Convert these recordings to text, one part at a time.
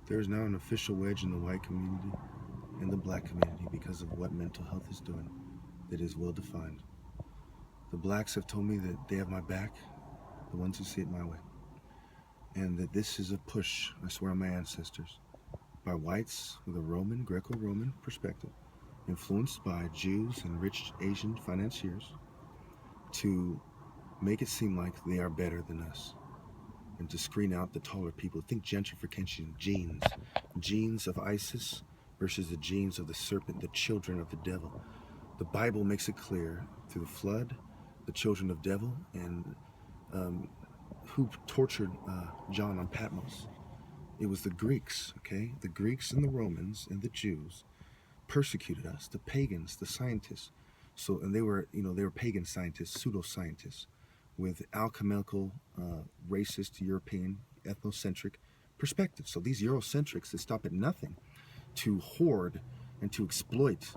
There is now an official wedge in the white community and the black community because of what mental health is doing that is well defined. The blacks have told me that they have my back, the ones who see it my way, and that this is a push, I swear on my ancestors, by whites with a Roman, Greco-Roman perspective, influenced by Jews and rich Asian financiers, to make it seem like they are better than us and to screen out the taller people. Think gentrification, genes of ISIS versus the genes of the serpent, the children of the devil. The Bible makes it clear through the flood, the children of devil, and who tortured John on Patmos. It was the Greeks, okay? The Greeks and the Romans and the Jews persecuted us, the pagans, the scientists. So, and they were pagan scientists, pseudoscientists, with alchemical, racist, European, ethnocentric perspectives. So these Eurocentrics that stop at nothing to hoard and to exploit,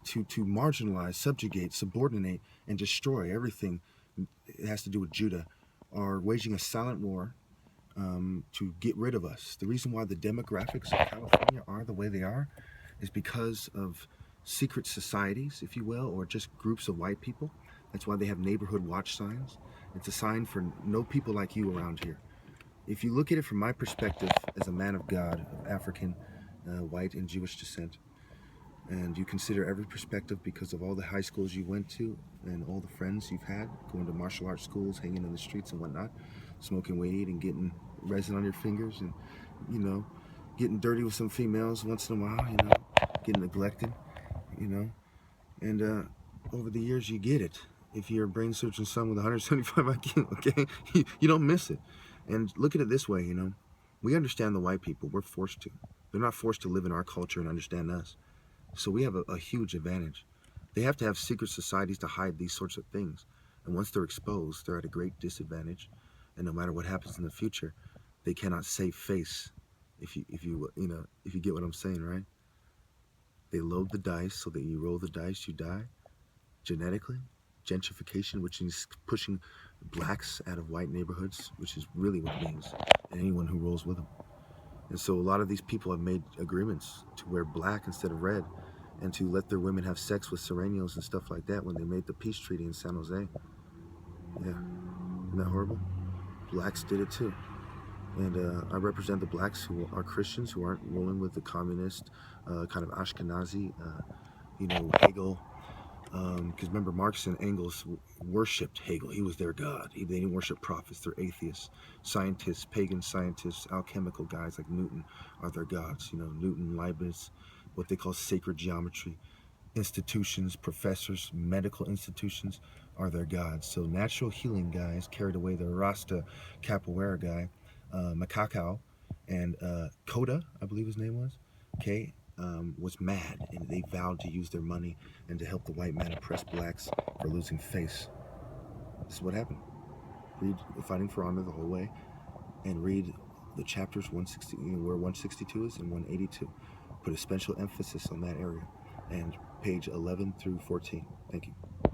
to marginalize, subjugate, subordinate, and destroy everything it has to do with Judah, are waging a silent war to get rid of us. The reason why the demographics of California are the way they are is because of secret societies, if you will, or just groups of white people. That's why they have neighborhood watch signs. It's a sign for no people like you around here. If you look at it from my perspective as a man of God, of African, white, and Jewish descent, and you consider every perspective because of all the high schools you went to and all the friends you've had, going to martial arts schools, hanging in the streets and whatnot, smoking weed and getting resin on your fingers and, getting dirty with some females once in a while, getting neglected, and over the years you get it. If you're a brain surgeon son with 175 IQ, okay, you don't miss it. And look at it this way, we understand the white people. We're forced to. They're not forced to live in our culture and understand us. So we have a huge advantage. They have to have secret societies to hide these sorts of things. And once they're exposed, they're at a great disadvantage. And no matter what happens in the future, they cannot save face. If you get what I'm saying, right? They load the dice so that you roll the dice, you die. Genetically, gentrification, which is pushing blacks out of white neighborhoods, which is really what it means, and anyone who rolls with them. And so a lot of these people have made agreements to wear black instead of red and to let their women have sex with Serenios and stuff like that when they made the peace treaty in San Jose. Yeah, isn't that horrible? Blacks did it too. And I represent the blacks who are Christians, who aren't rolling with the communist, kind of Ashkenazi, Hegel. Because remember, Marx and Engels worshipped Hegel. He was their god. They didn't worship prophets. They're atheists. Scientists, pagan scientists, alchemical guys like Newton are their gods. Newton, Leibniz, what they call sacred geometry. Institutions, professors, medical institutions are their gods. So natural healing guys carried away the Rasta capoeira guy, Macacao, and Coda, I believe his name was, okay, was mad, and they vowed to use their money and to help the white man oppress blacks for losing face. This is what happened. Read Fighting for Honor the whole way, and read the chapters 160, where 162 is and 182. Put a special emphasis on that area, and page 11 through 14. Thank you.